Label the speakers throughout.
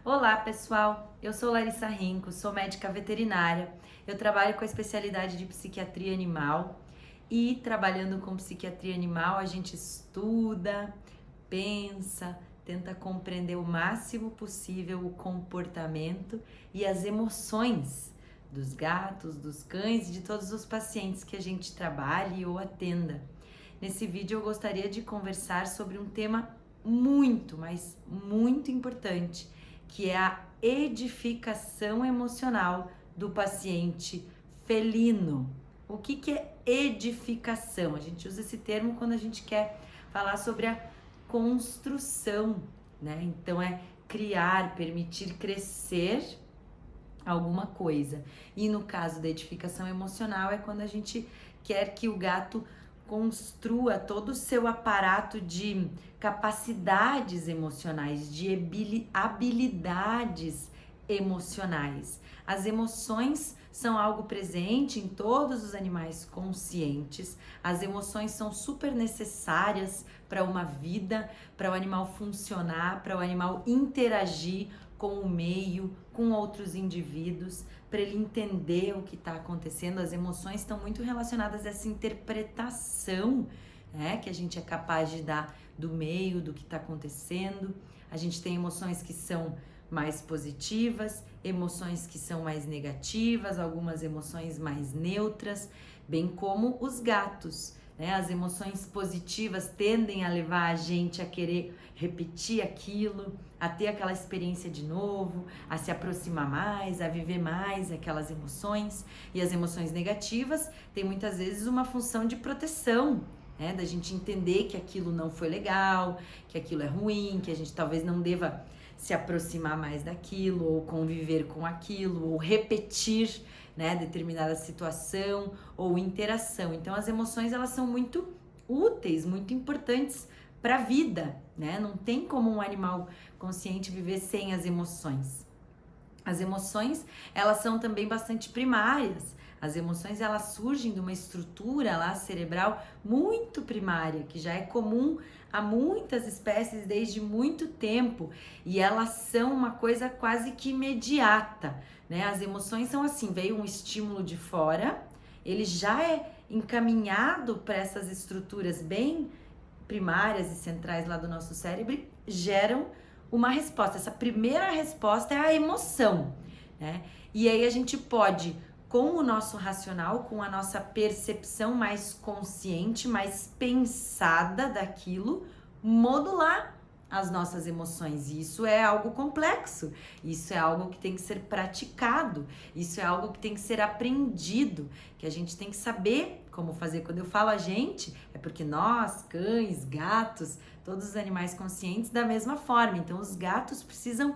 Speaker 1: Olá, pessoal. Eu sou Larissa Rinco, sou médica veterinária. Eu trabalho com a especialidade de psiquiatria animal e trabalhando com psiquiatria animal, a gente estuda, pensa, tenta compreender o máximo possível o comportamento e as emoções dos gatos, dos cães e de todos os pacientes que a gente trabalhe ou atenda. Nesse vídeo eu gostaria de conversar sobre um tema muito, mas muito importante, que é a edificação emocional do paciente felino. O que é edificação? A gente usa esse termo quando a gente quer falar sobre a construção, né? Então é criar, permitir crescer alguma coisa. E no caso da edificação emocional é quando a gente quer que o gato construa todo o seu aparato de capacidades emocionais, de habilidades emocionais. As emoções são algo presente em todos os animais conscientes. As emoções são super necessárias para uma vida, para o animal funcionar, para o animal interagir com o meio, com outros indivíduos, para ele entender o que está acontecendo. As emoções estão muito relacionadas a essa interpretação, né, que a gente é capaz de dar do meio, do que está acontecendo. A gente tem emoções que são mais positivas, emoções que são mais negativas, algumas emoções mais neutras, bem como os gatos, né? As emoções positivas tendem a levar a gente a querer repetir aquilo, a ter aquela experiência de novo, a se aproximar mais, a viver mais aquelas emoções. E as emoções negativas têm muitas vezes uma função de proteção, né? Da gente entender que aquilo não foi legal, que aquilo é ruim, que a gente talvez não deva se aproximar mais daquilo, ou conviver com aquilo, ou repetir, né, determinada situação ou interação. Então as emoções, elas são muito úteis, muito importantes para a vida, né? Não tem como um animal consciente viver sem as emoções. As emoções, elas são também bastante primárias. As emoções, elas surgem de uma estrutura lá cerebral muito primária, que já é comum a muitas espécies desde muito tempo, e elas são uma coisa quase que imediata, né? As emoções são assim, veio um estímulo de fora, ele já é encaminhado para essas estruturas bem primárias e centrais lá do nosso cérebro, geram uma resposta. Essa primeira resposta é a emoção, né? E aí a gente pode, com o nosso racional, com a nossa percepção mais consciente, mais pensada daquilo, modular as nossas emoções. E isso é algo complexo, isso é algo que tem que ser praticado, isso é algo que tem que ser aprendido, que a gente tem que saber como fazer. Quando eu falo a gente, é porque nós, cães, gatos, todos os animais conscientes da mesma forma. Então os gatos precisam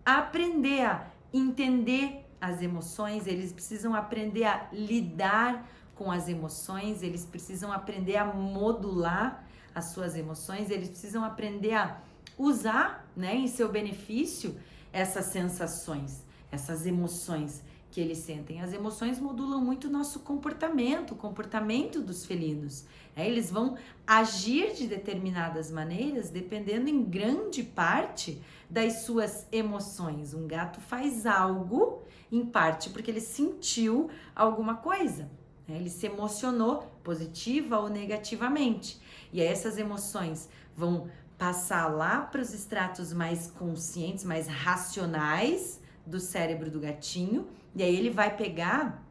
Speaker 1: aprender a entender as emoções, eles precisam aprender a lidar com as emoções, eles precisam aprender a modular as suas emoções, eles precisam aprender a usar, né, em seu benefício essas sensações, essas emoções que eles sentem. As emoções modulam muito o nosso comportamento, o comportamento dos felinos. Eles vão agir de determinadas maneiras dependendo em grande parte das suas emoções. Um gato faz algo em parte porque ele sentiu alguma coisa, né? Ele se emocionou positiva ou negativamente. E aí essas emoções vão passar lá para os estratos mais conscientes, mais racionais do cérebro do gatinho, e aí ele vai pegar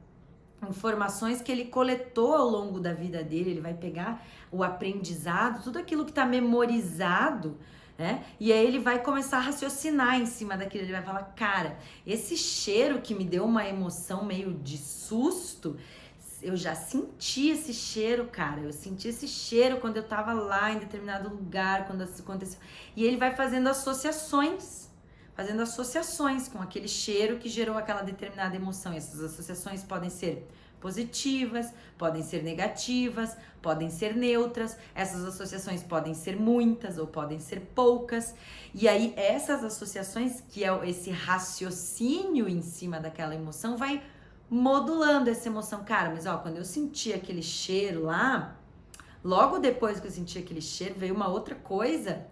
Speaker 1: informações que ele coletou ao longo da vida dele, ele vai pegar o aprendizado, tudo aquilo que está memorizado, né? E aí ele vai começar a raciocinar em cima daquilo, ele vai falar, cara, esse cheiro que me deu uma emoção meio de susto, eu já senti esse cheiro, cara, eu senti esse cheiro quando eu tava lá em determinado lugar, quando isso aconteceu. E ele vai fazendo associações com aquele cheiro que gerou aquela determinada emoção. E essas associações podem ser positivas, podem ser negativas, podem ser neutras. Essas associações podem ser muitas ou podem ser poucas. E aí essas associações, que é esse raciocínio em cima daquela emoção, vai modulando essa emoção. Cara, mas ó, quando eu senti aquele cheiro lá, logo depois que eu senti aquele cheiro, veio uma outra coisa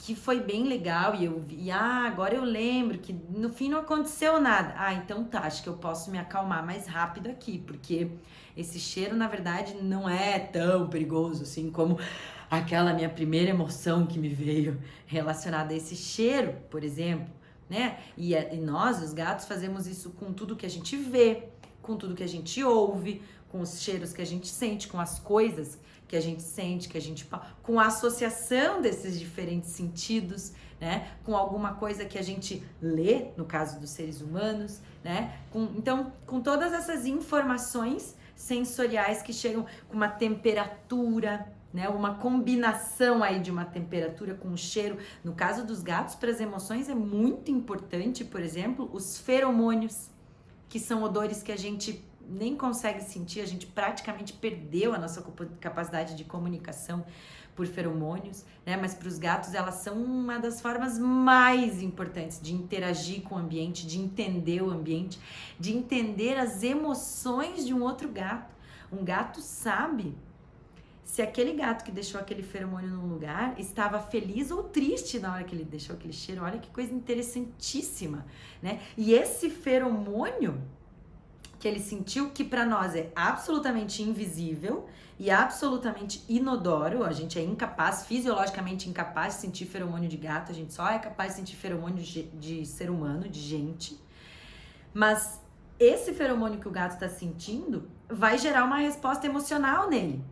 Speaker 1: que foi bem legal e eu vi, agora eu lembro que no fim não aconteceu nada. Então tá, acho que eu posso me acalmar mais rápido aqui, porque esse cheiro, na verdade, não é tão perigoso assim como aquela minha primeira emoção que me veio relacionada a esse cheiro, por exemplo, né? E nós, os gatos, fazemos isso com tudo que a gente vê, com tudo que a gente ouve, com os cheiros que a gente sente, com as coisas que a gente sente, com a associação desses diferentes sentidos, né? Com alguma coisa que a gente lê, no caso dos seres humanos, né? Então, com todas essas informações sensoriais que chegam com uma temperatura, né? Uma combinação aí de uma temperatura com um cheiro. No caso dos gatos, para as emoções é muito importante, por exemplo, os feromônios, que são odores que a gente nem consegue sentir, a gente praticamente perdeu a nossa capacidade de comunicação por feromônios, né? Mas para os gatos elas são uma das formas mais importantes de interagir com o ambiente, de entender o ambiente, de entender as emoções de um outro gato. Um gato sabe se aquele gato que deixou aquele feromônio num lugar estava feliz ou triste na hora que ele deixou aquele cheiro. Olha que coisa interessantíssima, né? E esse feromônio que ele sentiu, que para nós é absolutamente invisível e absolutamente inodoro, a gente é incapaz, fisiologicamente incapaz de sentir feromônio de gato, a gente só é capaz de sentir feromônio de ser humano, de gente. Mas esse feromônio que o gato está sentindo vai gerar uma resposta emocional nele.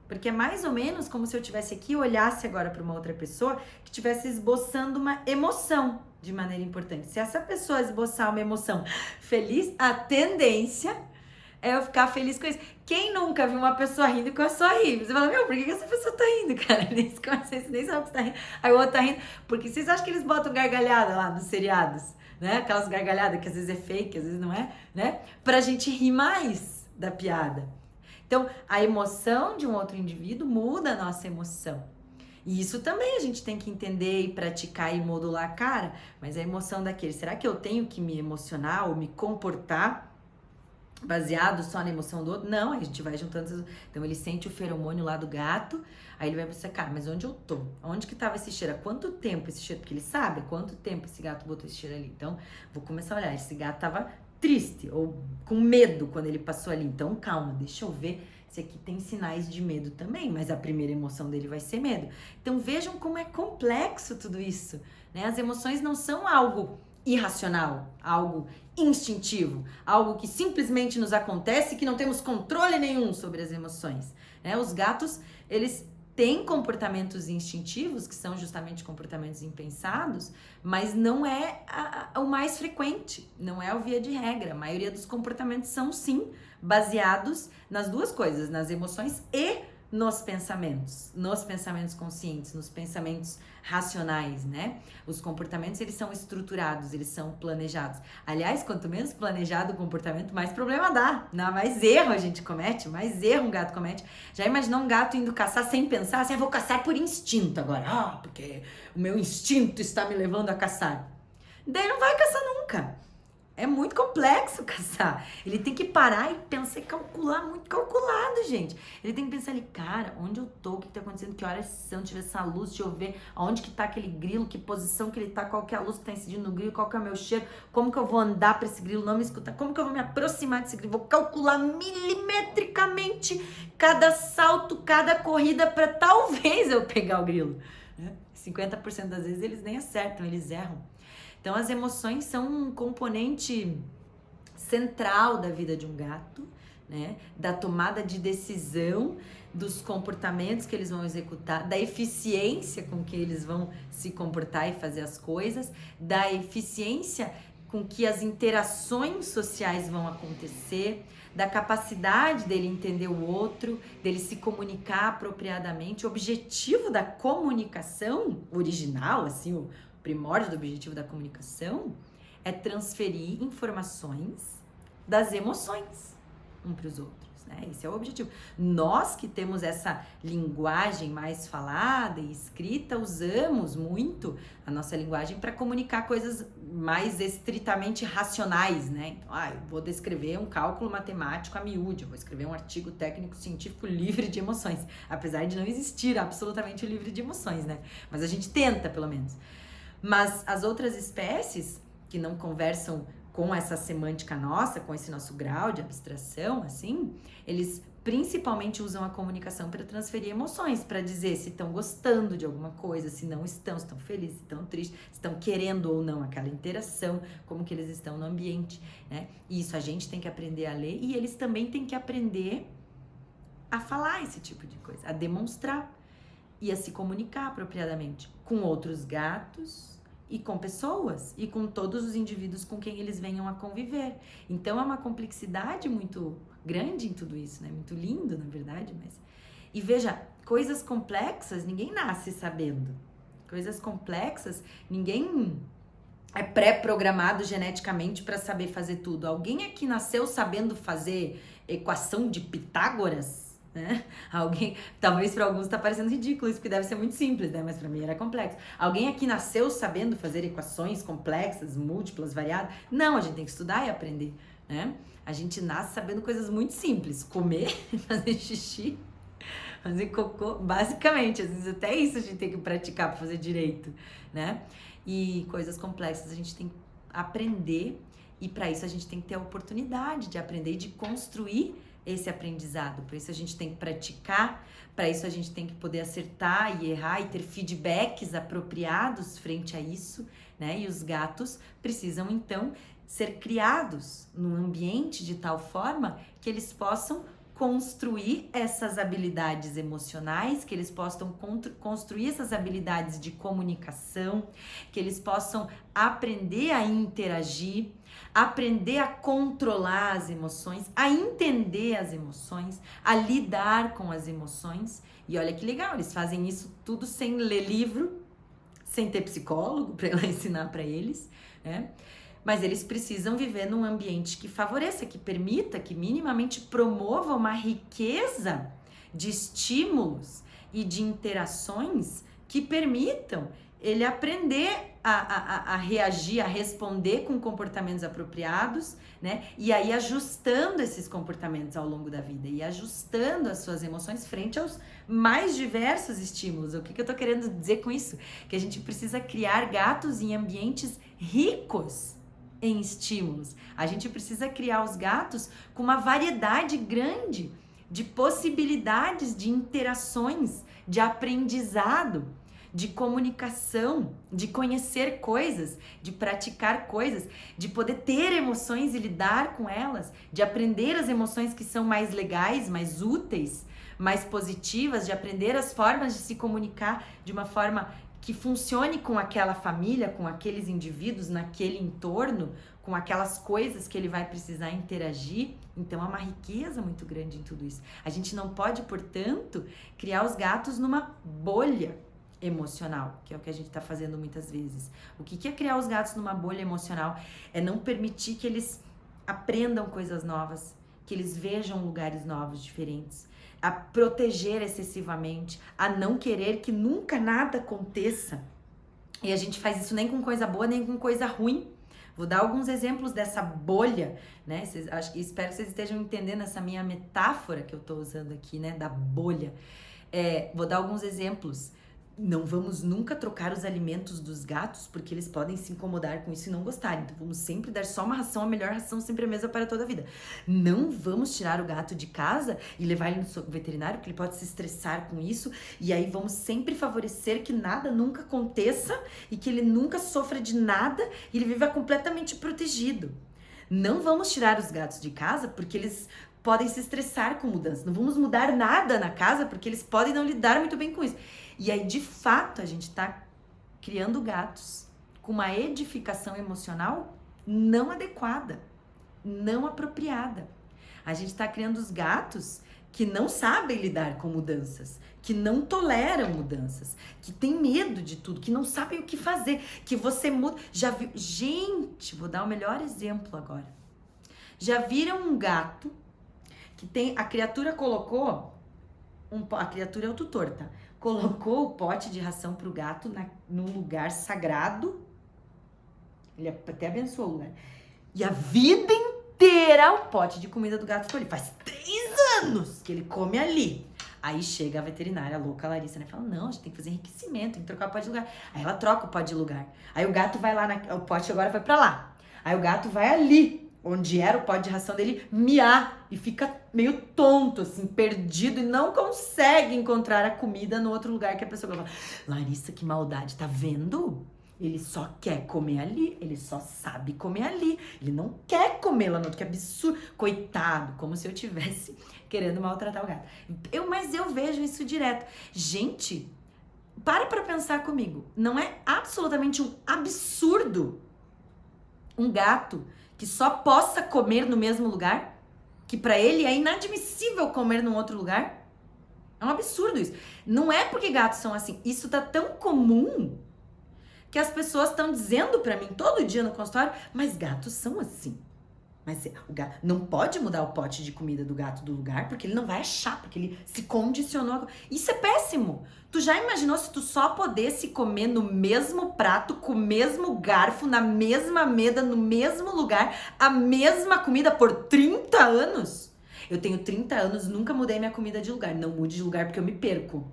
Speaker 1: Porque é mais ou menos como se eu estivesse aqui e olhasse agora para uma outra pessoa que estivesse esboçando uma emoção de maneira importante. Se essa pessoa esboçar uma emoção feliz, a tendência é eu ficar feliz com isso. Quem nunca viu uma pessoa rindo e começou a rir? Você fala, por que essa pessoa tá rindo, cara? Nem se conhece, nem sabe que você tá rindo. Aí o outro tá rindo. Porque vocês acham que eles botam gargalhada lá nos seriados, né? Aquelas gargalhadas que às vezes é fake, às vezes não é, né? Pra gente rir mais da piada. Então, a emoção de um outro indivíduo muda a nossa emoção. E isso também a gente tem que entender e praticar e modular a cara. Mas a emoção daquele, será que eu tenho que me emocionar ou me comportar baseado só na emoção do outro? Não, a gente vai juntando. Então, ele sente o feromônio lá do gato, aí ele vai pensar, cara, mas onde eu tô? Onde que tava esse cheiro? Há quanto tempo esse cheiro? Porque ele sabe há quanto tempo esse gato botou esse cheiro ali. Então, vou começar a olhar, esse gato tava triste ou com medo quando ele passou ali. Então, calma, deixa eu ver se aqui tem sinais de medo também, mas a primeira emoção dele vai ser medo. Então, vejam como é complexo tudo isso, né? As emoções não são algo irracional, algo instintivo, algo que simplesmente nos acontece e que não temos controle nenhum sobre as emoções, né? Os gatos, eles têm comportamentos instintivos, que são justamente comportamentos impensados, mas não é o mais frequente, não é o via de regra. A maioria dos comportamentos são, sim, baseados nas duas coisas, nas emoções e nos pensamentos conscientes, nos pensamentos racionais, né? Os comportamentos, eles são estruturados, eles são planejados. Aliás, quanto menos planejado o comportamento, mais problema dá, mais erro a gente comete, mais erro um gato comete. Já imaginou um gato indo caçar sem pensar? Assim, eu vou caçar por instinto agora, porque o meu instinto está me levando a caçar. Daí não vai caçar nunca. É muito complexo caçar. Ele tem que parar e pensar e calcular, muito calculado, gente. Ele tem que pensar ali, cara, onde eu tô, o que tá acontecendo, que horas são, deixa eu ver essa luz, deixa eu ver aonde que tá aquele grilo, que posição que ele tá, qual que é a luz que tá incidindo no grilo, qual que é o meu cheiro, como que eu vou andar pra esse grilo não me escutar, como que eu vou me aproximar desse grilo, vou calcular milimetricamente cada salto, cada corrida pra talvez eu pegar o grilo. 50% das vezes eles nem acertam, eles erram. Então, as emoções são um componente central da vida de um gato, né? Da tomada de decisão, dos comportamentos que eles vão executar, da eficiência com que eles vão se comportar e fazer as coisas, da eficiência com que as interações sociais vão acontecer, da capacidade dele entender o outro, dele se comunicar apropriadamente. O objetivo da comunicação original, assim, o primórdio do objetivo da comunicação é transferir informações das emoções um para os outros. né? Esse é o objetivo. Nós que temos essa linguagem mais falada e escrita, usamos muito a nossa linguagem para comunicar coisas mais estritamente racionais, né? Então, eu vou descrever um cálculo matemático a miúde, eu vou escrever um artigo técnico científico livre de emoções, apesar de não existir absolutamente livre de emoções, né? Mas a gente tenta, pelo menos. Mas as outras espécies que não conversam com essa semântica nossa, com esse nosso grau de abstração, assim, eles principalmente usam a comunicação para transferir emoções, para dizer se estão gostando de alguma coisa, se não estão, se estão felizes, se estão tristes, se estão querendo ou não aquela interação, como que eles estão no ambiente, né? E isso a gente tem que aprender a ler e eles também têm que aprender a falar esse tipo de coisa, a demonstrar e a se comunicar apropriadamente com outros gatos e com pessoas e com todos os indivíduos com quem eles venham a conviver. Então é uma complexidade muito grande em tudo isso, né? Muito lindo, na verdade, mas... E veja, coisas complexas ninguém nasce sabendo. Coisas complexas ninguém é pré-programado geneticamente para saber fazer tudo. Alguém aqui nasceu sabendo fazer equação de Pitágoras? Né? Alguém, talvez para alguns tá parecendo ridículo isso, porque deve ser muito simples, né? Mas para mim era complexo. Alguém aqui nasceu sabendo fazer equações complexas, múltiplas, variadas? Não, a gente tem que estudar e aprender, né? A gente nasce sabendo coisas muito simples, comer, fazer xixi, fazer cocô, basicamente, às vezes até isso a gente tem que praticar para fazer direito, né? E coisas complexas a gente tem que aprender, e para isso a gente tem que ter a oportunidade de aprender e de construir esse aprendizado. Por isso a gente tem que praticar, para isso a gente tem que poder acertar e errar e ter feedbacks apropriados frente a isso, né? E os gatos precisam então ser criados num ambiente de tal forma que eles possam construir essas habilidades emocionais, que eles possam construir essas habilidades de comunicação, que eles possam aprender a interagir, aprender a controlar as emoções, a entender as emoções, a lidar com as emoções. E olha que legal, eles fazem isso tudo sem ler livro, sem ter psicólogo para ensinar para eles, né? Mas eles precisam viver num ambiente que favoreça, que permita, que minimamente promova uma riqueza de estímulos e de interações que permitam ele aprender a reagir, a responder com comportamentos apropriados, né? E aí ajustando esses comportamentos ao longo da vida e ajustando as suas emoções frente aos mais diversos estímulos. O que eu tô querendo dizer com isso? Que a gente precisa criar gatos em ambientes ricos em estímulos. A gente precisa criar os gatos com uma variedade grande de possibilidades de interações, de aprendizado, de comunicação, de conhecer coisas, de praticar coisas, de poder ter emoções e lidar com elas, de aprender as emoções que são mais legais, mais úteis, mais positivas, de aprender as formas de se comunicar de uma forma que funcione com aquela família, com aqueles indivíduos, naquele entorno, com aquelas coisas que ele vai precisar interagir. Então é uma riqueza muito grande em tudo isso. A gente não pode, portanto, criar os gatos numa bolha emocional, que é o que a gente está fazendo muitas vezes. O que é criar os gatos numa bolha emocional? É não permitir que eles aprendam coisas novas, que eles vejam lugares novos, diferentes, a proteger excessivamente, a não querer que nunca nada aconteça. E a gente faz isso nem com coisa boa, nem com coisa ruim. Vou dar alguns exemplos dessa bolha, né? Espero que vocês estejam entendendo essa minha metáfora que eu tô usando aqui, né? Da bolha. Vou dar alguns exemplos. Não vamos nunca trocar os alimentos dos gatos, porque eles podem se incomodar com isso e não gostarem. Então vamos sempre dar só uma ração, a melhor ração sempre a mesma para toda a vida. Não vamos tirar o gato de casa e levar ele no veterinário, porque ele pode se estressar com isso. E aí vamos sempre favorecer que nada nunca aconteça e que ele nunca sofra de nada e ele viva completamente protegido. Não vamos tirar os gatos de casa, porque eles podem se estressar com mudanças. Não vamos mudar nada na casa, porque eles podem não lidar muito bem com isso. E aí, de fato, a gente está criando gatos com uma edificação emocional não adequada, não apropriada. A gente está criando os gatos que não sabem lidar com mudanças, que não toleram mudanças, que têm medo de tudo, que não sabem o que fazer, que você muda. Já viu? Gente, vou dar o melhor exemplo agora. Já viram um gato que tem, a criatura colocou, a criatura é o tutor, tá? Colocou o pote de ração pro gato num lugar sagrado, ele até abençoou o lugar, e a vida inteira o pote de comida do gato ficou ali, faz 3 anos que ele come ali. Aí chega a veterinária, a louca Larissa, né? Fala, não, a gente tem que fazer enriquecimento, tem que trocar o pote de lugar. Aí ela troca o pote de lugar. Aí o gato vai lá, o pote agora foi pra lá. Aí o gato vai ali, onde era o pote de ração dele, miar. E fica meio tonto, assim, perdido. E não consegue encontrar a comida no outro lugar que a pessoa fala, Larissa, que maldade, tá vendo? Ele só quer comer ali, ele só sabe comer ali. Ele não quer comer lá no outro, que absurdo. Coitado, como se eu tivesse querendo maltratar o gato. Mas eu vejo isso direto. Gente, para pra pensar comigo. Não é absolutamente um absurdo um gato que só possa comer no mesmo lugar? Que pra ele é inadmissível comer num outro lugar? É um absurdo isso. Não é porque gatos são assim. Isso tá tão comum que as pessoas estão dizendo pra mim todo dia no consultório, mas gatos são assim. Mas o gato não pode mudar o pote de comida do gato do lugar, porque ele não vai achar, porque ele se condicionou. Isso é péssimo. Tu já imaginou se tu só pudesse comer no mesmo prato, com o mesmo garfo, na mesma mesa, no mesmo lugar, a mesma comida por 30 anos? Eu tenho 30 anos, nunca mudei minha comida de lugar. Não mude de lugar porque eu me perco.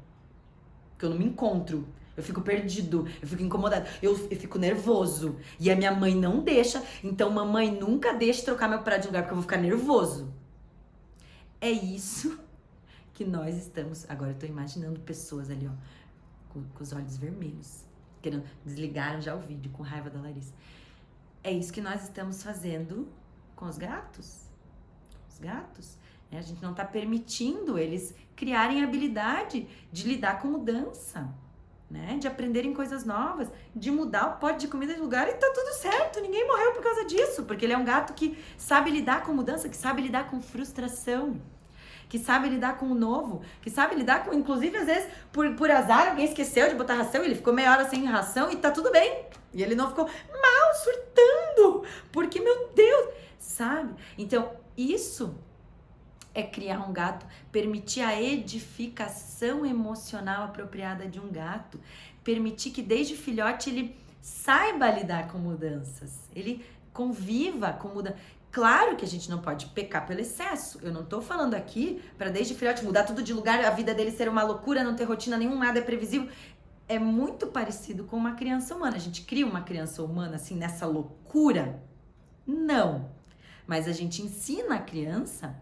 Speaker 1: Porque eu não me encontro. Eu fico perdido, eu fico incomodado, eu fico nervoso. E a minha mãe não deixa, então mamãe nunca deixa trocar meu prato de lugar porque eu vou ficar nervoso. É isso que nós estamos... Agora eu tô imaginando pessoas ali, ó, com os olhos vermelhos, querendo... Desligaram já o vídeo, com raiva da Larissa. É isso que nós estamos fazendo com os gatos. Os gatos. A gente não tá permitindo eles criarem habilidade de lidar com mudança. Né? De aprenderem coisas novas, de mudar o pote de comida de lugar e tá tudo certo, ninguém morreu por causa disso, porque ele é um gato que sabe lidar com mudança, que sabe lidar com frustração, que sabe lidar com o novo, que sabe lidar com, inclusive às vezes, por azar, alguém esqueceu de botar ração, ele ficou meia hora sem ração e tá tudo bem, e ele não ficou mal, surtando, porque, meu Deus, sabe? Então, isso é criar um gato, permitir a edificação emocional apropriada de um gato, permitir que desde filhote ele saiba lidar com mudanças, ele conviva com mudança. Claro que a gente não pode pecar pelo excesso, eu não tô falando aqui para desde filhote mudar tudo de lugar, a vida dele ser uma loucura, não ter rotina nenhuma, nada é previsível. É muito parecido com uma criança humana, a gente cria uma criança humana assim nessa loucura? Não, mas a gente ensina a criança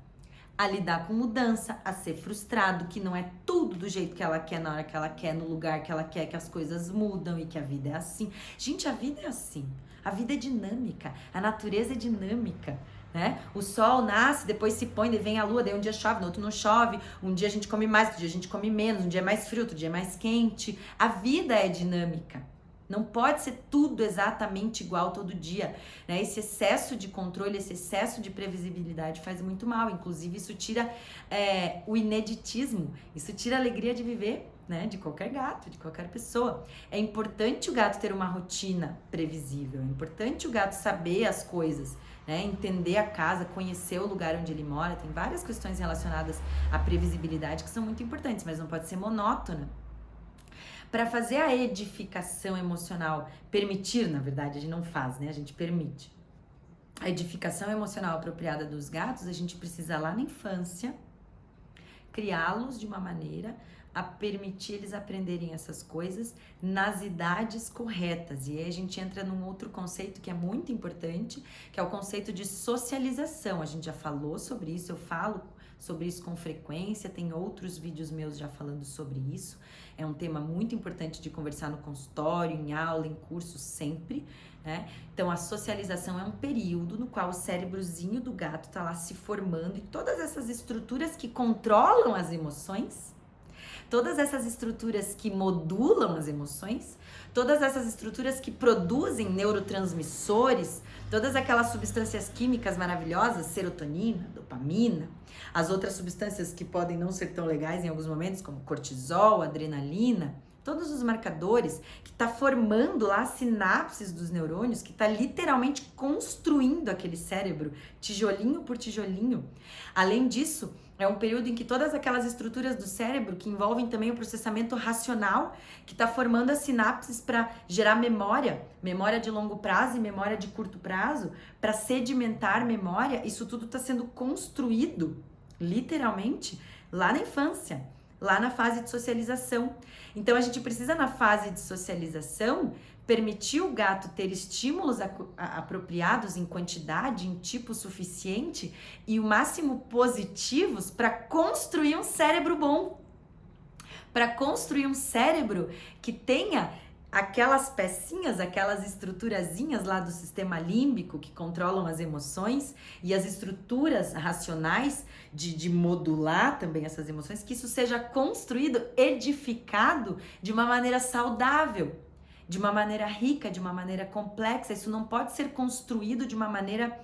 Speaker 1: a lidar com mudança, a ser frustrado, que não é tudo do jeito que ela quer, na hora que ela quer, no lugar que ela quer, que as coisas mudam e que a vida é assim. Gente, a vida é assim. A vida é dinâmica, a natureza é dinâmica, né? O sol nasce, depois se põe, daí vem a lua, daí um dia chove, no outro não chove, um dia a gente come mais, outro dia a gente come menos, um dia é mais frio, outro dia é mais quente. A vida é dinâmica. Não pode ser tudo exatamente igual todo dia, né? Esse excesso de controle, esse excesso de previsibilidade faz muito mal. Inclusive, isso tira o ineditismo, isso tira a alegria de viver, né? De qualquer gato, de qualquer pessoa. É importante o gato ter uma rotina previsível, é importante o gato saber as coisas, né? Entender a casa, conhecer o lugar onde ele mora. Tem várias questões relacionadas à previsibilidade que são muito importantes, mas não pode ser monótona. Para fazer a edificação emocional, permitir, na verdade, a gente não faz, né? A gente permite. A edificação emocional apropriada dos gatos, a gente precisa lá na infância criá-los de uma maneira a permitir eles aprenderem essas coisas nas idades corretas. E aí a gente entra num outro conceito que é muito importante, que é o conceito de socialização. A gente já falou sobre isso, eu falo sobre isso com frequência, tem outros vídeos meus já falando sobre isso. É um tema muito importante de conversar no consultório, em aula, em curso, sempre, né? Então, a socialização é um período no qual o cérebrozinho do gato tá lá se formando e todas essas estruturas que controlam as emoções, todas essas estruturas que modulam as emoções, todas essas estruturas que produzem neurotransmissores, todas aquelas substâncias químicas maravilhosas, serotonina, dopamina, as outras substâncias que podem não ser tão legais em alguns momentos, como cortisol, adrenalina, todos os marcadores, que está formando lá as sinapses dos neurônios, que está literalmente construindo aquele cérebro, tijolinho por tijolinho. Além disso, é um período em que todas aquelas estruturas do cérebro que envolvem também o processamento racional, que está formando as sinapses para gerar memória de longo prazo e memória de curto prazo, para sedimentar memória, isso tudo está sendo construído, literalmente, lá na infância, lá na fase de socialização. Então a gente precisa, na fase de socialização, permitir o gato ter estímulos apropriados em quantidade, em tipo suficiente e o máximo positivos para construir um cérebro bom. Para construir um cérebro que tenha aquelas pecinhas, aquelas estruturazinhas lá do sistema límbico que controlam as emoções e as estruturas racionais de modular também essas emoções, que isso seja construído, edificado de uma maneira saudável, de uma maneira rica, de uma maneira complexa. Isso não pode ser construído de uma maneira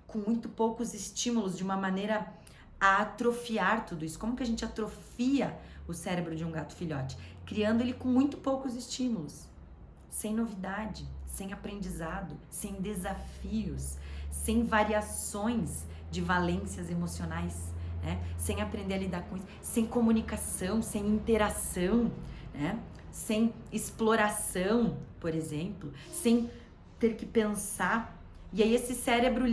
Speaker 1: com muito poucos estímulos, de uma maneira a atrofiar tudo isso. Como que a gente atrofia o cérebro de um gato filhote? Criando ele com muito poucos estímulos, sem novidade, sem aprendizado, sem desafios, sem variações de valências emocionais, né? Sem aprender a lidar com isso, sem comunicação, sem interação, né? Sem exploração, por exemplo, sem ter que pensar. E aí esse cérebro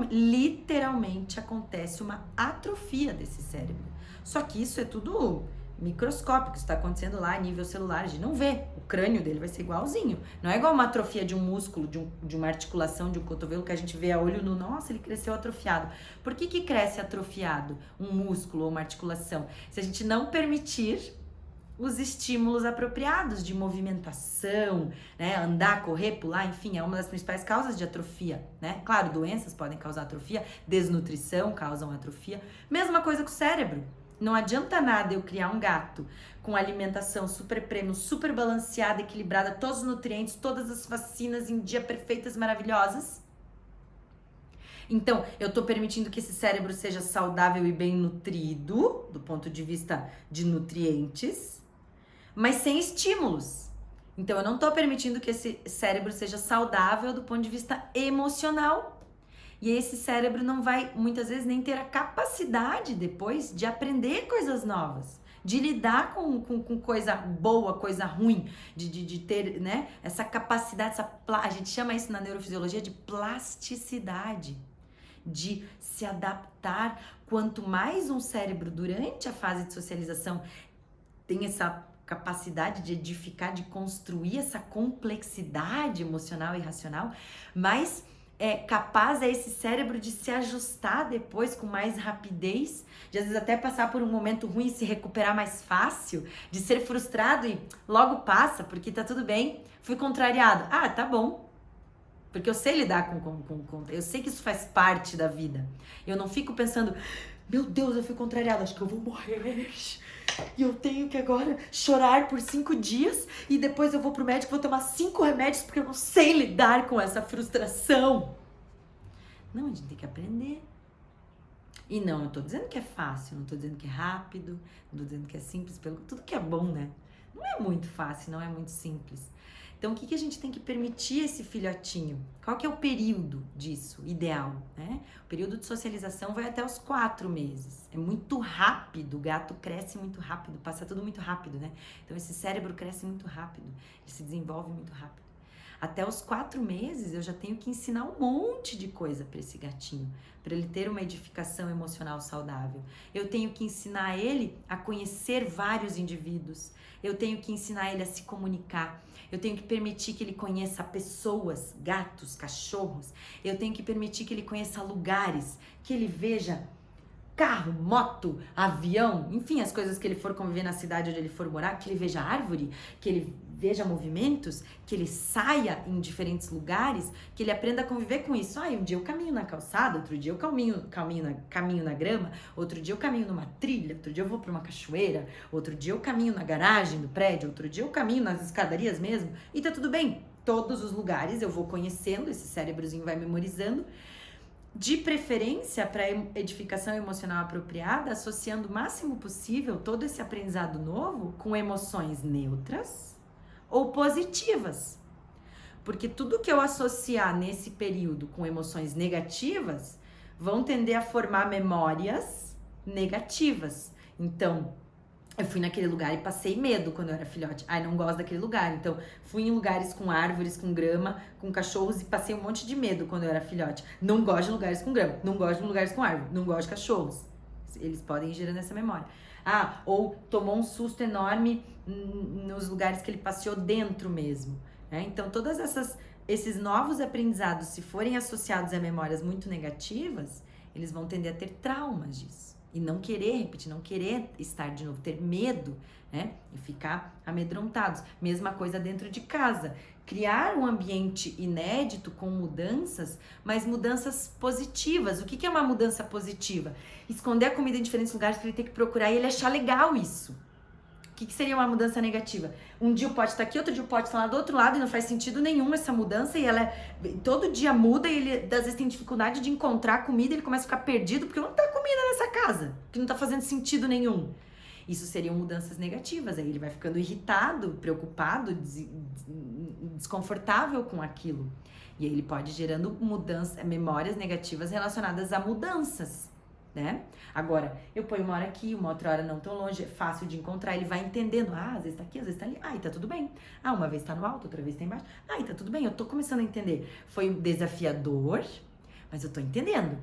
Speaker 1: literalmente acontece uma atrofia desse cérebro. Só que isso é tudo microscópico, está acontecendo lá a nível celular, a gente não vê. O crânio dele vai ser igualzinho. Não é igual uma atrofia de um músculo, de uma articulação, de um cotovelo que a gente vê a olho nu, nossa, ele cresceu atrofiado. Por que cresce atrofiado um músculo ou uma articulação? Se a gente não permitir os estímulos apropriados de movimentação, né? Andar, correr, pular, enfim, é uma das principais causas de atrofia, né? Claro, doenças podem causar atrofia, desnutrição causam atrofia. Mesma coisa com o cérebro. Não adianta nada eu criar um gato com alimentação super premium, super balanceada, equilibrada, todos os nutrientes, todas as vacinas em dia, perfeitas, maravilhosas. Então, eu tô permitindo que esse cérebro seja saudável e bem nutrido, do ponto de vista de nutrientes, mas sem estímulos. Então, eu não tô permitindo que esse cérebro seja saudável do ponto de vista emocional. E esse cérebro não vai, muitas vezes, nem ter a capacidade depois de aprender coisas novas, de lidar com coisa boa, coisa ruim, de ter, né, essa capacidade, a gente chama isso na neurofisiologia de plasticidade, de se adaptar. Quanto mais um cérebro, durante a fase de socialização, tem essa capacidade de edificar, de construir essa complexidade emocional e racional, mais capaz é esse cérebro de se ajustar depois com mais rapidez, de às vezes até passar por um momento ruim e se recuperar mais fácil, de ser frustrado e logo passa, porque tá tudo bem, fui contrariado, tá bom, porque eu sei lidar com eu sei que isso faz parte da vida, eu não fico pensando, meu Deus, eu fui contrariado, acho que eu vou morrer, e eu tenho que agora chorar por 5 dias e depois eu vou pro médico, vou tomar 5 remédios porque eu não sei lidar com essa frustração. Não, a gente tem que aprender. E não, eu tô dizendo que é fácil, não tô dizendo que é rápido, não tô dizendo que é simples, tudo que é bom, né? Não é muito fácil, não é muito simples. Então, o que a gente tem que permitir esse filhotinho? Qual que é o período disso, ideal, né? O período de socialização vai até os 4 meses. É muito rápido, o gato cresce muito rápido, passa tudo muito rápido, né? Então, esse cérebro cresce muito rápido, ele se desenvolve muito rápido. Até os 4 meses, eu já tenho que ensinar um monte de coisa para esse gatinho, para ele ter uma edificação emocional saudável. Eu tenho que ensinar ele a conhecer vários indivíduos. Eu tenho que ensinar ele a se comunicar. Eu tenho que permitir que ele conheça pessoas, gatos, cachorros. Eu tenho que permitir que ele conheça lugares, que ele veja carro, moto, avião, enfim, as coisas que ele for conviver na cidade onde ele for morar, que ele veja árvore, que ele veja movimentos, que ele saia em diferentes lugares, que ele aprenda a conviver com isso. Um dia eu caminho na calçada, outro dia eu caminho na grama, outro dia eu caminho numa trilha, outro dia eu vou para uma cachoeira, outro dia eu caminho na garagem do prédio, outro dia eu caminho nas escadarias mesmo, e tá tudo bem. Todos os lugares eu vou conhecendo, esse cérebrozinho vai memorizando. De preferência para edificação emocional apropriada, associando o máximo possível todo esse aprendizado novo com emoções neutras ou positivas. Porque tudo que eu associar nesse período com emoções negativas vão tender a formar memórias negativas. Então, eu fui naquele lugar e passei medo quando eu era filhote. Ai, não gosto daquele lugar. Então, fui em lugares com árvores, com grama, com cachorros e passei um monte de medo quando eu era filhote. Não gosto de lugares com grama, não gosto de lugares com árvore, não gosto de cachorros. Eles podem ir gerando essa memória. Ah, ou tomou um susto enorme nos lugares que ele passeou dentro mesmo. Né? Então, todas esses novos aprendizados, se forem associados a memórias muito negativas, eles vão tender a ter traumas disso. E não querer repetir, não querer estar de novo, ter medo, né? E ficar amedrontados. Mesma coisa dentro de casa. Criar um ambiente inédito com mudanças, mas mudanças positivas. O que é uma mudança positiva? Esconder a comida em diferentes lugares para ele ter que procurar e ele achar legal isso. O que seria uma mudança negativa? Um dia o pote está aqui, outro dia o pote está lá do outro lado e não faz sentido nenhum essa mudança e ela todo dia muda e ele às vezes tem dificuldade de encontrar comida, ele começa a ficar perdido porque não tá comida nessa casa, que não tá fazendo sentido nenhum. Isso seriam mudanças negativas, aí ele vai ficando irritado, preocupado, desconfortável com aquilo. E aí ele pode ir gerando memórias negativas relacionadas a mudanças. Né? Agora, eu ponho uma hora aqui, uma outra hora não tão longe, é fácil de encontrar, ele vai entendendo, às vezes tá aqui, às vezes tá ali, e tá tudo bem. Uma vez tá no alto, outra vez tá embaixo, e tá tudo bem, eu tô começando a entender. Foi desafiador, mas eu tô entendendo.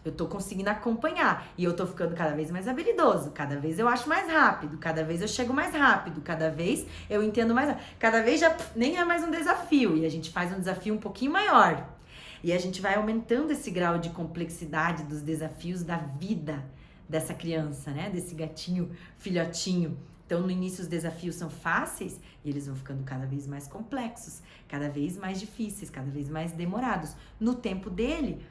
Speaker 1: Eu tô conseguindo acompanhar e eu tô ficando cada vez mais habilidoso, cada vez eu acho mais rápido, cada vez eu chego mais rápido, cada vez eu entendo mais rápido, cada vez já nem é mais um desafio e a gente faz um desafio um pouquinho maior. E a gente vai aumentando esse grau de complexidade dos desafios da vida dessa criança, né? Desse gatinho filhotinho. Então, no início, os desafios são fáceis e eles vão ficando cada vez mais complexos, cada vez mais difíceis, cada vez mais demorados. No tempo dele,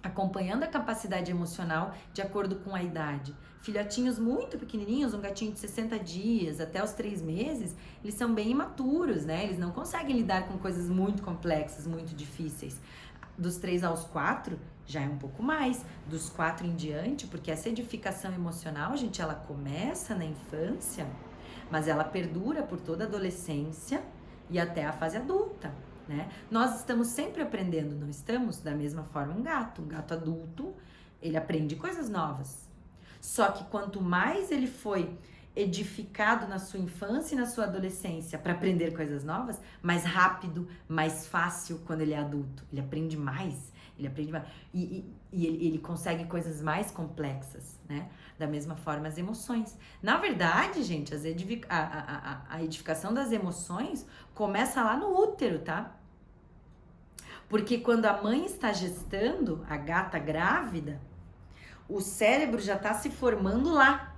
Speaker 1: acompanhando a capacidade emocional de acordo com a idade. Filhotinhos muito pequenininhos, um gatinho de 60 dias até os 3 meses, eles são bem imaturos, né? Eles não conseguem lidar com coisas muito complexas, muito difíceis. Dos 3 aos 4, já é um pouco mais. Dos 4 em diante, porque essa edificação emocional, gente, ela começa na infância, mas ela perdura por toda a adolescência e até a fase adulta. Né? Nós estamos sempre aprendendo, não estamos? Da mesma forma um gato adulto, ele aprende coisas novas. Só que quanto mais ele foi edificado na sua infância e na sua adolescência para aprender coisas novas, mais rápido, mais fácil quando ele é adulto. Ele aprende mais, e ele consegue coisas mais complexas, né? Da mesma forma as emoções. Na verdade, gente, a edificação das emoções começa lá no útero, tá? Porque quando a mãe está gestando, a gata grávida, o cérebro já está se formando lá.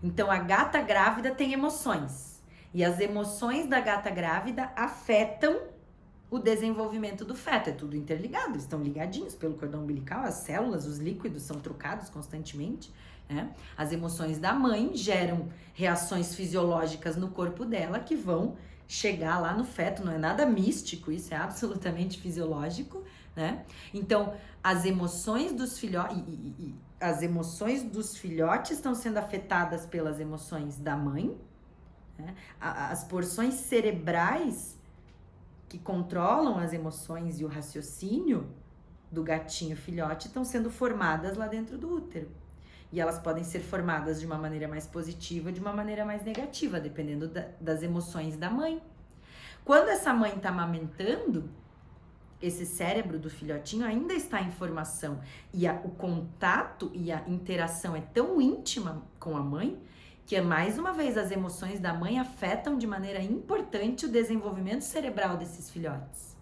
Speaker 1: Então, a gata grávida tem emoções. E as emoções da gata grávida afetam o desenvolvimento do feto. É tudo interligado, eles estão ligadinhos pelo cordão umbilical, as células, os líquidos são trocados constantemente. Né? As emoções da mãe geram reações fisiológicas no corpo dela que vão chegar lá no feto, não é nada místico, isso é absolutamente fisiológico, né? Então, as emoções dos filhotes estão sendo afetadas pelas emoções da mãe, né? As porções cerebrais que controlam as emoções e o raciocínio do gatinho filhote estão sendo formadas lá dentro do útero. E elas podem ser formadas de uma maneira mais positiva, de uma maneira mais negativa, dependendo das emoções da mãe. Quando essa mãe está amamentando, esse cérebro do filhotinho ainda está em formação. E o contato e a interação é tão íntima com a mãe, que mais uma vez as emoções da mãe afetam de maneira importante o desenvolvimento cerebral desses filhotes.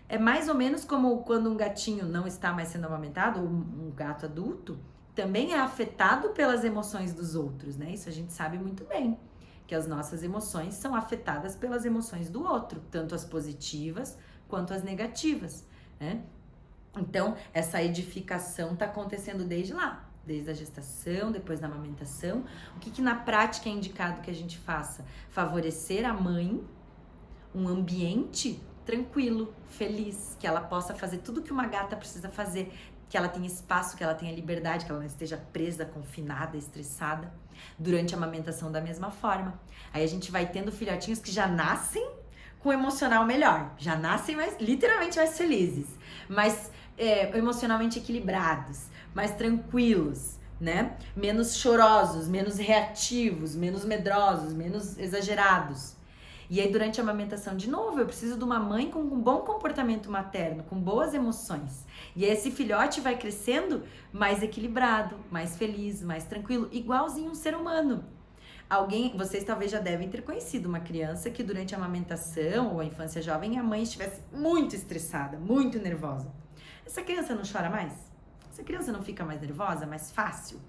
Speaker 1: É mais ou menos como quando um gatinho não está mais sendo amamentado, ou um gato adulto, também é afetado pelas emoções dos outros, né? Isso a gente sabe muito bem, que as nossas emoções são afetadas pelas emoções do outro, tanto as positivas quanto as negativas, né? Então, essa edificação está acontecendo desde lá, desde a gestação, depois da amamentação. O que na prática é indicado que a gente faça? Favorecer a mãe, um ambiente tranquilo, feliz, que ela possa fazer tudo que uma gata precisa fazer, que ela tenha espaço, que ela tenha liberdade, que ela não esteja presa, confinada, estressada durante a amamentação da mesma forma. Aí a gente vai tendo filhotinhos que já nascem com o emocional melhor, já nascem literalmente mais felizes, mais emocionalmente equilibrados, mais tranquilos, né? Menos chorosos, menos reativos, menos medrosos, menos exagerados. E aí, durante a amamentação, de novo, eu preciso de uma mãe com um bom comportamento materno, com boas emoções. E aí, esse filhote vai crescendo mais equilibrado, mais feliz, mais tranquilo, igualzinho um ser humano. Vocês talvez já devem ter conhecido uma criança que durante a amamentação ou a infância jovem, a mãe estivesse muito estressada, muito nervosa. Essa criança não chora mais? Essa criança não fica mais nervosa, mais fácil?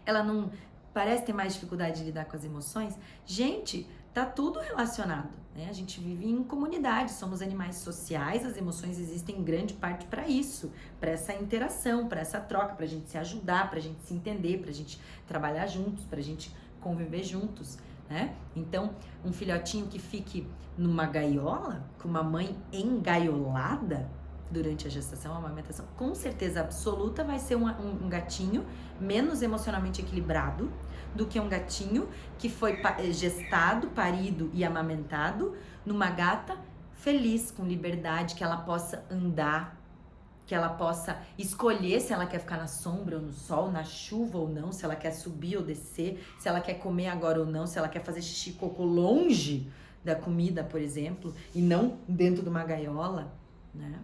Speaker 1: Ela não parece ter mais dificuldade de lidar com as emoções? Gente, tá tudo relacionado, né? A gente vive em comunidade, somos animais sociais, as emoções existem em grande parte para isso, para essa interação, para essa troca, pra gente se ajudar, pra gente se entender, pra gente trabalhar juntos, pra gente conviver juntos, né? Então, um filhotinho que fique numa gaiola, com uma mãe engaiolada durante a gestação, a amamentação, com certeza absoluta vai ser um gatinho menos emocionalmente equilibrado do que um gatinho que foi gestado, parido e amamentado numa gata feliz, com liberdade, que ela possa andar, que ela possa escolher se ela quer ficar na sombra ou no sol, na chuva ou não, se ela quer subir ou descer, se ela quer comer agora ou não, se ela quer fazer xixi cocô longe da comida, por exemplo, e não dentro de uma gaiola, né?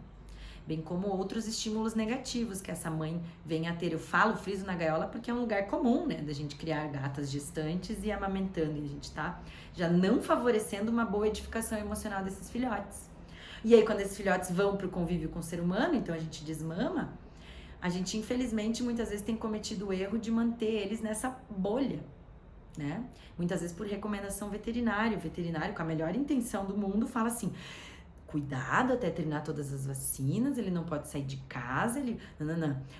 Speaker 1: Bem como outros estímulos negativos que essa mãe venha a ter. Eu falo friso na gaiola porque é um lugar comum, né, da gente criar gatas gestantes e amamentando, e a gente tá já não favorecendo uma boa edificação emocional desses filhotes. E aí, quando esses filhotes vão pro convívio com o ser humano, então a gente desmama, a gente, infelizmente, muitas vezes tem cometido o erro de manter eles nessa bolha, né? Muitas vezes por recomendação veterinária. O veterinário, com a melhor intenção do mundo, fala assim: cuidado até terminar todas as vacinas, ele não pode sair de casa, ele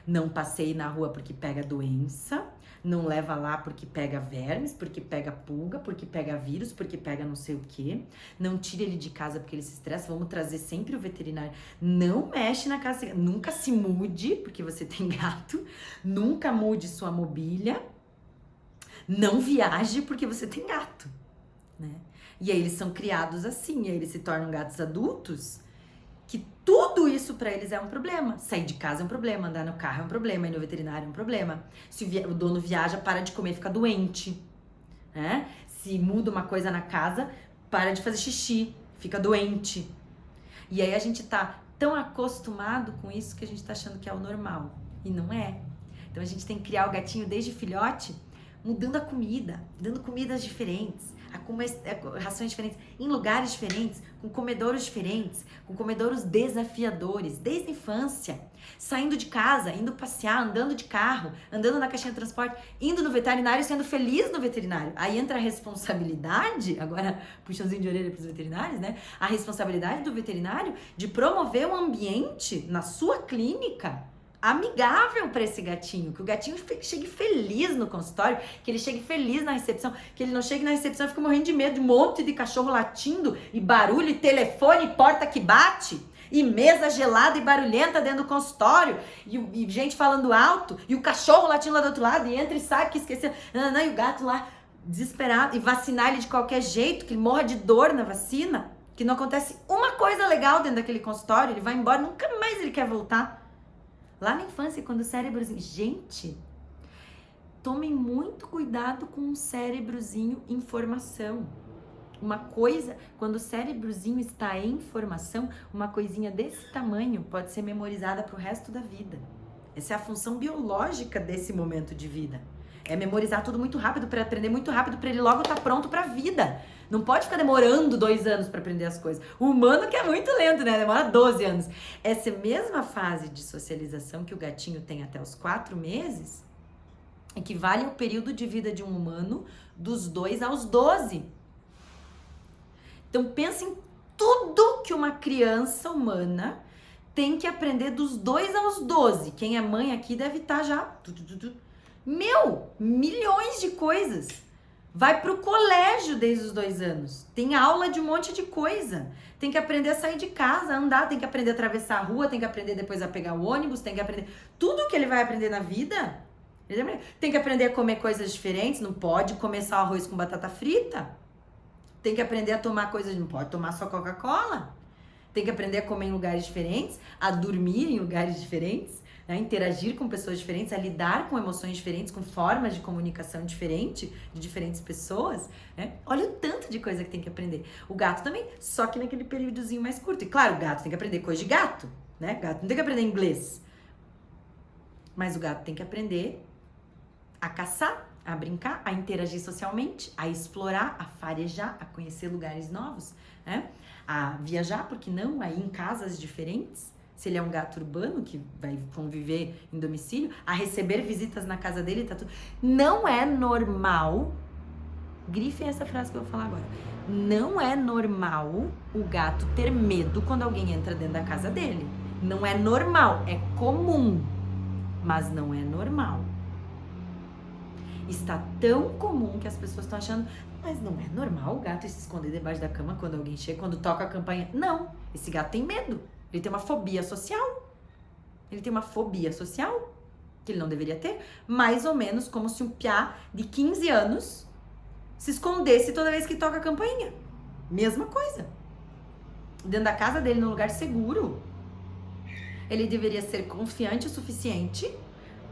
Speaker 1: não passeie na rua porque pega doença, não leva lá porque pega vermes, porque pega pulga, porque pega vírus, porque pega não sei o quê, não tire ele de casa porque ele se estressa, vamos trazer sempre o veterinário, não mexe na casa, nunca se mude porque você tem gato, nunca mude sua mobília, não viaje porque você tem gato, né? E aí eles são criados assim, e aí eles se tornam gatos adultos, que tudo isso pra eles é um problema. Sair de casa é um problema, andar no carro é um problema, ir no veterinário é um problema. Se o dono viaja, para de comer, fica doente, né? Se muda uma coisa na casa, para de fazer xixi, fica doente. E aí a gente tá tão acostumado com isso que a gente tá achando que é o normal, e não é. Então a gente tem que criar o gatinho desde filhote, mudando a comida, dando comidas diferentes, rações diferentes, em lugares diferentes, com comedouros diferentes, com comedouros desafiadores, desde a infância, saindo de casa, indo passear, andando de carro, andando na caixinha de transporte, indo no veterinário, sendo feliz no veterinário. Aí entra a responsabilidade, agora puxãozinho de orelha para os veterinários, né? A responsabilidade do veterinário de promover um ambiente na sua clínica amigável para esse gatinho, que o gatinho chegue feliz no consultório, que ele chegue feliz na recepção, que ele não chegue na recepção e fique morrendo de medo de um monte de cachorro latindo, e barulho, e telefone, e porta que bate, e mesa gelada e barulhenta dentro do consultório, e gente falando alto, e o cachorro latindo lá do outro lado, e entra e sai, que esqueceu, e o gato lá desesperado, e vacinar ele de qualquer jeito, que ele morra de dor na vacina, que não acontece uma coisa legal dentro daquele consultório, ele vai embora, nunca mais ele quer voltar. Lá na infância, quando o cérebrozinho... Gente, tomem muito cuidado com o cérebrozinho em formação. Uma coisa, quando o cérebrozinho está em formação, uma coisinha desse tamanho pode ser memorizada para o resto da vida. Essa é a função biológica desse momento de vida. É memorizar tudo muito rápido, para aprender muito rápido, para ele logo estar pronto para a vida. Não pode ficar demorando 2 anos para aprender as coisas. O humano que é muito lento, né? Demora 12 anos. Essa mesma fase de socialização que o gatinho tem até os 4 meses, equivale ao período de vida de um humano dos 2 aos 12. Então pensa em tudo que uma criança humana tem que aprender dos 2 aos 12. Quem é mãe aqui deve estar já... milhões de coisas. Vai pro colégio desde os 2 anos. Tem aula de um monte de coisa. Tem que aprender a sair de casa, a andar, tem que aprender a atravessar a rua, tem que aprender depois a pegar o ônibus, tem que aprender tudo que ele vai aprender na vida. Tem que aprender a comer coisas diferentes, não pode comer só arroz com batata frita. Tem que aprender a tomar coisas, não pode tomar só Coca-Cola. Tem que aprender a comer em lugares diferentes, a dormir em lugares diferentes, né? Interagir com pessoas diferentes, a lidar com emoções diferentes, com formas de comunicação diferente, de diferentes pessoas, né? Olha o tanto de coisa que tem que aprender. O gato também, só que naquele períodozinho mais curto. E claro, o gato tem que aprender coisa de gato, né? O gato não tem que aprender inglês. Mas o gato tem que aprender a caçar, a brincar, a interagir socialmente, a explorar, a farejar, a conhecer lugares novos, né? A viajar, porque não, a ir em casas diferentes, se ele é um gato urbano que vai conviver em domicílio, a receber visitas na casa dele, tá tudo. Não é normal, grifem essa frase que eu vou falar agora, não é normal o gato ter medo quando alguém entra dentro da casa dele. Não é normal, é comum, mas não é normal. Está tão comum que as pessoas estão achando, mas não é normal o gato se esconder debaixo da cama quando alguém chega, quando toca a campainha. Não, esse gato tem medo. Ele tem uma fobia social. Ele tem uma fobia social que ele não deveria ter. Mais ou menos como se um piá de 15 anos se escondesse toda vez que toca a campainha. Mesma coisa. Dentro da casa dele, num lugar seguro, ele deveria ser confiante o suficiente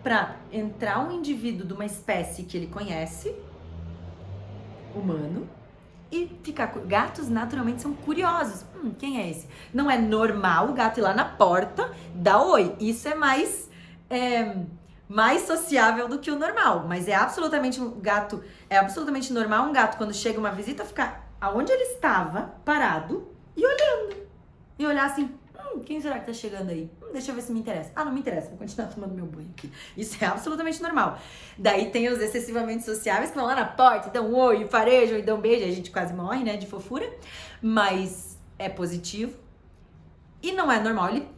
Speaker 1: para entrar um indivíduo de uma espécie que ele conhece, humano, e ficar... Gatos naturalmente são curiosos. Quem é esse? Não é normal o gato ir lá na porta, dar oi. Isso é mais sociável do que o normal. Mas é absolutamente normal um gato, quando chega uma visita, ficar aonde ele estava, parado, e olhando. E olhar assim, quem será que tá chegando aí? Deixa eu ver se me interessa. Não me interessa, vou continuar tomando meu banho aqui. Isso é absolutamente normal. Daí tem os excessivamente sociáveis que vão lá na porta, dão um oi, farejam e dão um beijo. A gente quase morre, né, de fofura. Mas é positivo. E não é normal ele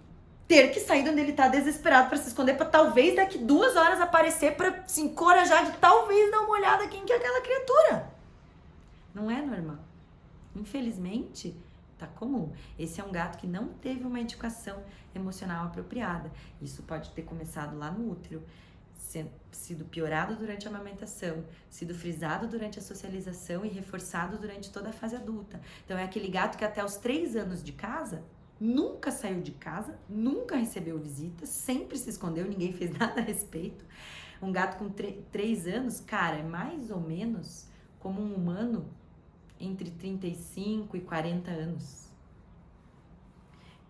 Speaker 1: ter que sair de onde ele tá desesperado pra se esconder, pra talvez daqui 2 horas aparecer pra se encorajar de talvez dar uma olhada quem que é aquela criatura. Não é normal. Infelizmente... tá comum. Esse é um gato que não teve uma educação emocional apropriada. Isso pode ter começado lá no útero, sido piorado durante a amamentação, sido frisado durante a socialização e reforçado durante toda a fase adulta. Então é aquele gato que até os 3 anos de casa, nunca saiu de casa, nunca recebeu visitas, sempre se escondeu, ninguém fez nada a respeito. Um gato com 3 anos, cara, é mais ou menos como um humano entre 35 e 40 anos.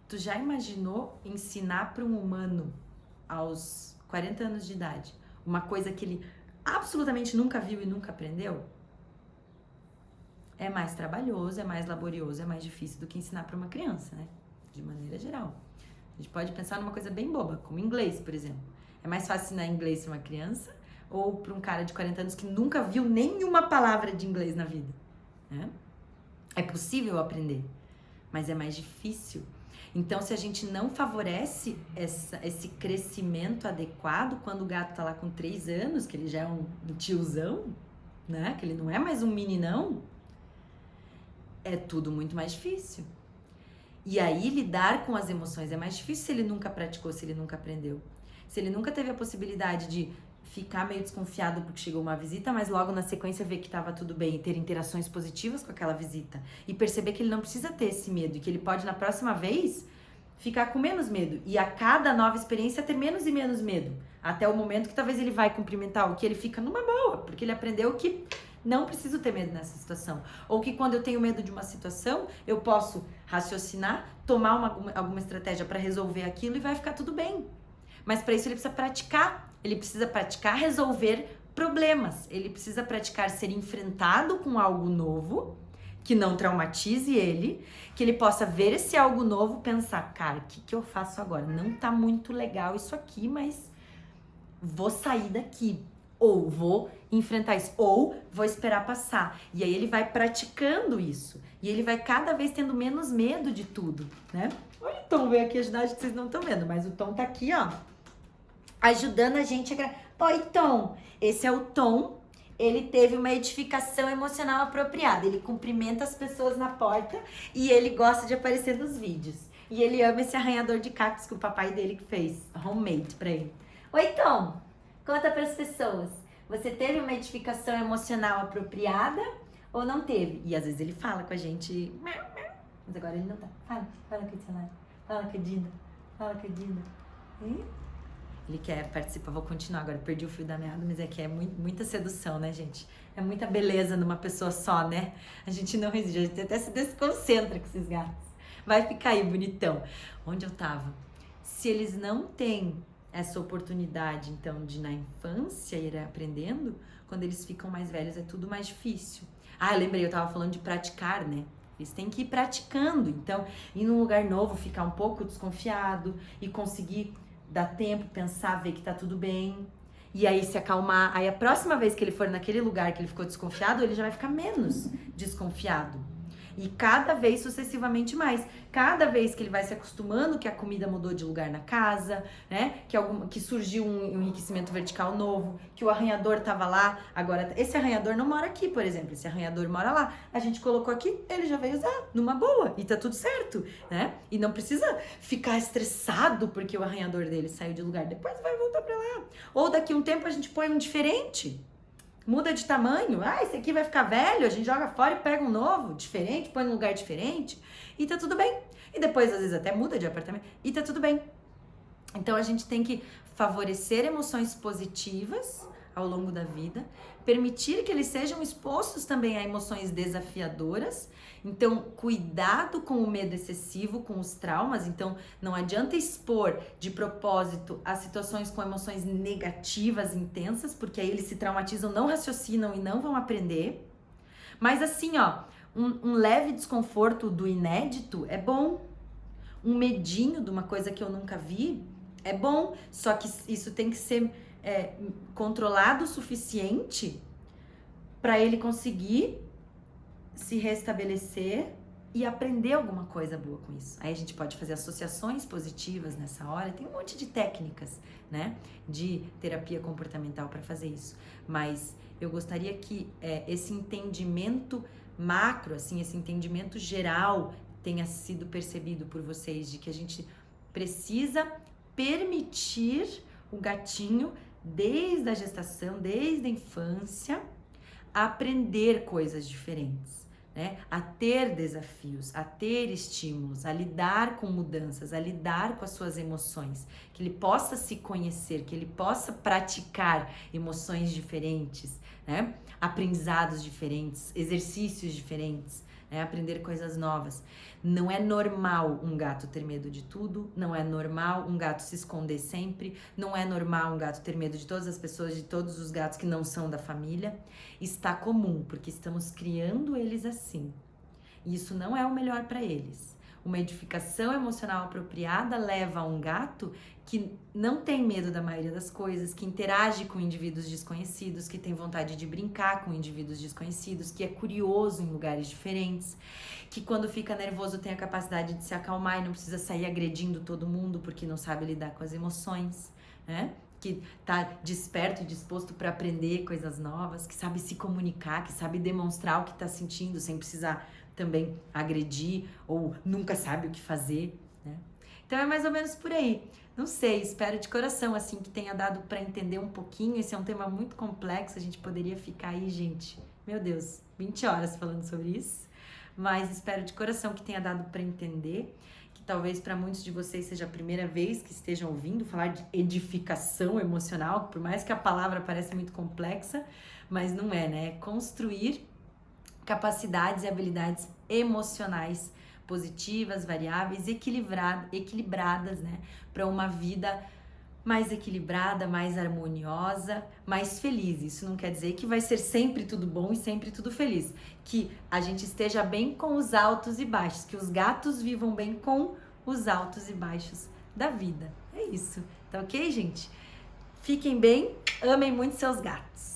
Speaker 1: Tu já imaginou ensinar para um humano aos 40 anos de idade uma coisa que ele absolutamente nunca viu e nunca aprendeu? É mais trabalhoso, é mais laborioso, é mais difícil do que ensinar para uma criança, né? De maneira geral. A gente pode pensar numa coisa bem boba, como inglês, por exemplo. É mais fácil ensinar inglês para uma criança ou para um cara de 40 anos que nunca viu nenhuma palavra de inglês na vida? É possível aprender, mas é mais difícil. Então, se a gente não favorece esse crescimento adequado, quando o gato tá lá com 3 anos, que ele já é um tiozão, né? Que ele não é mais um meninão, é tudo muito mais difícil. E aí, lidar com as emoções é mais difícil se ele nunca praticou, se ele nunca aprendeu. Se ele nunca teve a possibilidade de ficar meio desconfiado porque chegou uma visita, mas logo na sequência ver que estava tudo bem e ter interações positivas com aquela visita. E perceber que ele não precisa ter esse medo e que ele pode, na próxima vez, ficar com menos medo. E a cada nova experiência ter menos e menos medo. Até o momento que talvez ele vai cumprimentar o que ele fica numa boa, porque ele aprendeu que não preciso ter medo nessa situação. Ou que quando eu tenho medo de uma situação, eu posso raciocinar, tomar alguma estratégia para resolver aquilo e vai ficar tudo bem. Mas para isso ele precisa praticar. Ele precisa praticar resolver problemas. Ele precisa praticar ser enfrentado com algo novo, que não traumatize ele, que ele possa ver esse algo novo, pensar, cara, o que eu faço agora? Não tá muito legal isso aqui, mas vou sair daqui. Ou vou enfrentar isso. Ou vou esperar passar. E aí ele vai praticando isso. E ele vai cada vez tendo menos medo de tudo, né? Olha o Tom veio aqui ajudar, acho que vocês não estão vendo, mas o Tom tá aqui, ó, ajudando a gente a... Oi, Tom. Esse é o Tom. ele teve uma edificação emocional apropriada. Ele cumprimenta as pessoas na porta e ele gosta de aparecer nos vídeos. E ele ama esse arranhador de cactos que o papai dele fez, homemade pra ele. Oi, Tom, conta pras pessoas. Você teve uma edificação emocional apropriada ou não teve? E às vezes ele fala com a gente, mas agora ele não tá. Fala com a Tia, fala com a Dina, fala com a Dina. Ele quer participar, vou continuar agora, perdi o fio da meada, mas é que é muita sedução, né, gente? É muita beleza numa pessoa só, né? A gente não resiste, a gente até se desconcentra com esses gatos. Vai ficar aí bonitão. Onde eu tava? Se eles não têm essa oportunidade, então, de na infância ir aprendendo, quando eles ficam mais velhos é tudo mais difícil. Ah, eu lembrei, eu tava falando de praticar, né? Eles têm que ir praticando, então, ir num lugar novo, ficar um pouco desconfiado e conseguir dar tempo, pensar, ver que tá tudo bem. E aí se acalmar. Aí a próxima vez que ele for naquele lugar que ele ficou desconfiado, ele já vai ficar menos desconfiado. E cada vez sucessivamente mais. Cada vez que ele vai se acostumando que a comida mudou de lugar na casa, né? Que surgiu um enriquecimento vertical novo, que o arranhador tava lá. Agora, esse arranhador não mora aqui, por exemplo. Esse arranhador mora lá. A gente colocou aqui, ele já veio usar numa boa. E tá tudo certo, né? E não precisa ficar estressado porque o arranhador dele saiu de lugar. Depois vai voltar pra lá. Ou daqui a um tempo a gente põe um diferente. Muda de tamanho, esse aqui vai ficar velho, a gente joga fora e pega um novo, diferente, põe num lugar diferente e tá tudo bem. E depois, às vezes, até muda de apartamento e tá tudo bem. Então, a gente tem que favorecer emoções positivas ao longo da vida, permitir que eles sejam expostos também a emoções desafiadoras. Então, cuidado com o medo excessivo, com os traumas. Então, não adianta expor de propósito as situações com emoções negativas intensas, porque aí eles se traumatizam, não raciocinam e não vão aprender. Mas assim, ó, um leve desconforto do inédito é bom. Um medinho de uma coisa que eu nunca vi é bom, só que isso tem que ser controlado o suficiente para ele conseguir se restabelecer e aprender alguma coisa boa com isso. Aí a gente pode fazer associações positivas nessa hora, tem um monte de técnicas, né, de terapia comportamental para fazer isso. Mas eu gostaria que esse entendimento macro, assim, esse entendimento geral tenha sido percebido por vocês, de que a gente precisa permitir o gatinho desde a gestação, desde a infância, a aprender coisas diferentes, né? A ter desafios, a ter estímulos, a lidar com mudanças, a lidar com as suas emoções, que ele possa se conhecer, que ele possa praticar emoções diferentes, né? Aprendizados diferentes, exercícios diferentes, né? Aprender coisas novas. Não é normal um gato ter medo de tudo, não é normal um gato se esconder sempre, não é normal um gato ter medo de todas as pessoas, de todos os gatos que não são da família. Está comum, porque estamos criando eles assim. E isso não é o melhor para eles. Uma edificação emocional apropriada leva a um gato que não tem medo da maioria das coisas, que interage com indivíduos desconhecidos, que tem vontade de brincar com indivíduos desconhecidos, que é curioso em lugares diferentes, que quando fica nervoso tem a capacidade de se acalmar e não precisa sair agredindo todo mundo porque não sabe lidar com as emoções, né? Que tá desperto e disposto para aprender coisas novas, que sabe se comunicar, que sabe demonstrar o que tá sentindo sem precisar também agredir ou nunca sabe o que fazer, né? Então é mais ou menos por aí. Não sei, espero de coração assim que tenha dado para entender um pouquinho. Esse é um tema muito complexo, a gente poderia ficar aí, gente, meu Deus, 20 horas falando sobre isso. Mas espero de coração que tenha dado para entender, que talvez para muitos de vocês seja a primeira vez que estejam ouvindo falar de edificação emocional, por mais que a palavra pareça muito complexa, mas não é, né? É construir capacidades e habilidades emocionais positivas, variáveis, equilibradas, né? Para uma vida mais equilibrada, mais harmoniosa, mais feliz. Isso não quer dizer que vai ser sempre tudo bom e sempre tudo feliz. Que a gente esteja bem com os altos e baixos, que os gatos vivam bem com os altos e baixos da vida. É isso. Tá ok, gente? Fiquem bem, amem muito seus gatos.